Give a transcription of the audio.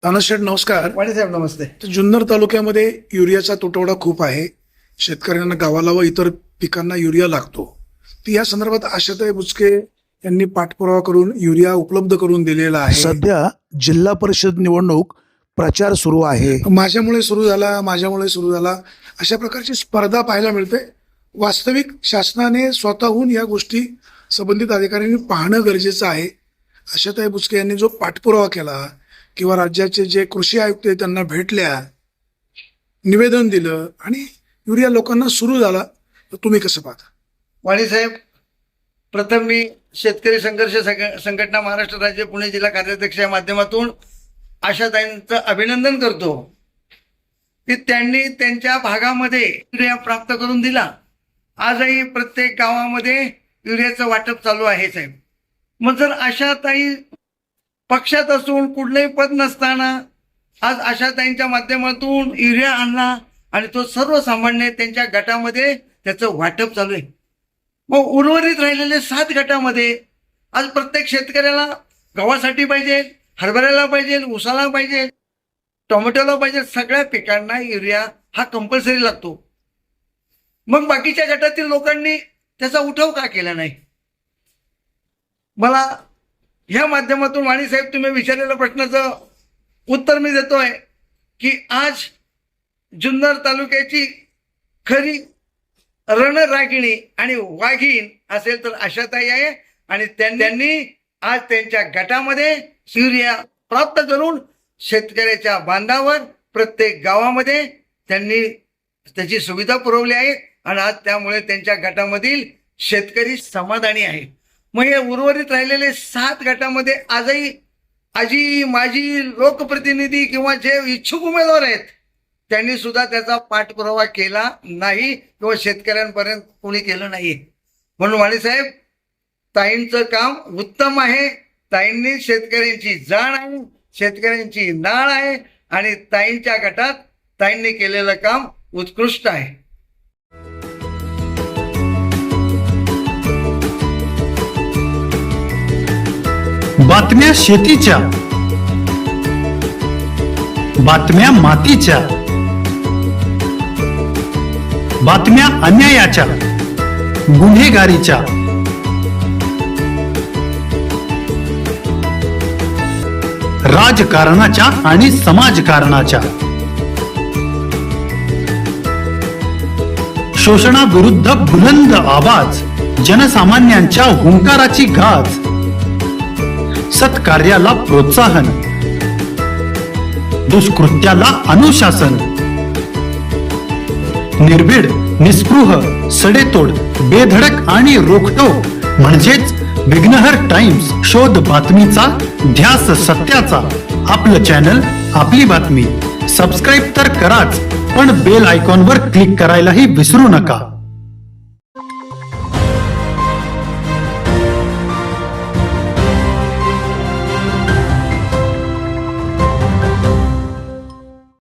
तानाशेठ नमस्कार. वाणी साहेब नमस्ते. तर जुन्नर तालुक्यामध्ये युरियाचा तुटवडा खूप आहे. शेतकऱ्यांना गावाला व इतर पिकांना युरिया लागतो. तर या संदर्भात आशाताई बुचके यांनी पाठपुरावा करून युरिया उपलब्ध करून दिलेला आहे. सध्या जिल्हा परिषद निवडणूक प्रचार सुरू आहे. माझ्यामुळे सुरू झाला अशा प्रकारची स्पर्धा पाहायला मिळते. वास्तविक शासनाने स्वतःहून या गोष्टी संबंधित अधिकाऱ्यांनी पाहणं गरजेचं आहे. आशाताई बुचके यांनी जो पाठपुरावा केला किंवा राज्याचे जे कृषी आयुक्त आहेत त्यांना भेटल्या, निवेदन दिलं आणि युरिया लोकांना सुरू झाला, तर तुम्ही कसं पाहता? वाणी साहेब, प्रथम मी शेतकरी संघर्ष संघटना महाराष्ट्र राज्य पुणे जिल्हा कार्याध्यक्ष या माध्यमातून आशाताईंचं अभिनंदन करतो की त्यांनी त्यांच्या भागामध्ये युरिया प्राप्त करून दिला. आजही प्रत्येक गावामध्ये युरियाचं वाटप चालू आहे साहेब. मग जर आशाताई पक्षात असून कुठलंही पद नसताना आज आशाताईंच्या माध्यमातून युरिया आणला आणि तो सर्वसामान्य त्यांच्या गटामध्ये त्याचं वाटप चालू आहे. मग उर्वरित राहिलेले 7 गटामध्ये आज प्रत्येक शेतकऱ्याला गव्हासाठी पाहिजे, हरभऱ्याला पाहिजे, ऊसाला पाहिजे, टोमॅटोला पाहिजे, सगळ्या पिकांना युरिया हा कंपल्सरी लागतो. मग बाकीच्या गटातील लोकांनी त्याचा उठाव का केला नाही? मला ह्या माध्यमातून वाणी साहेब तुम्ही विचारलेल्या प्रश्नाचं उत्तर मी देतोय की आज जुन्नर तालुक्याची खरी रणरागिणी आणि वाघीण असेल तर आशाताई आहे. आणि त्यांनी आज त्यांच्या गटामध्ये युरिया प्राप्त करून शेतकऱ्याच्या बांधावर प्रत्येक गावामध्ये त्यांनी त्याची सुविधा पुरवली आहे आणि आज त्यामुळे त्यांच्या गटामधील शेतकरी समाधानी आहे. मग हे उर्वरित राहिलेले 7 गटामध्ये आजही आजी माजी लोकप्रतिनिधी किंवा जे इच्छुक उमेदवार आहेत त्यांनी सुद्धा त्याचा पाठपुरावा केला नाही किंवा शेतकऱ्यांपर्यंत कोणी केलं नाही. म्हणून वाणी साहेब, ताईंचं काम उत्तम आहे. ताईंनी शेतकऱ्यांची जाण आहे, शेतकऱ्यांची नाळ आहे आणि ताईंच्या गटात ताईंनी केलेलं काम उत्कृष्ट आहे. बातम्या शेतीच्या, बातम्या मातीच्या, बातम्या अन्यायाच्या, गुन्हेगारीच्या, राजकारणाच्या आणि समाजकारणाच्या, शोषणाविरुद्ध बुलंद आवाज, जनसामान्यांच्या हुंकाराची गाज, सत्कार्याला प्रोत्साहन, दुष्कृत्याला अनुशासन, निर्भीड, निस्पृह, सडेतोड, बेधडक आणि रोखटोक म्हणजेच विघ्नहर टाइम्स. शोध बातमीचा, ध्यास सत्याचा. आपलं चॅनल, आपली बातमी. सबस्क्राईब तर कराच, पण बेल आयकॉनवर क्लिक करायलाही विसरू नका.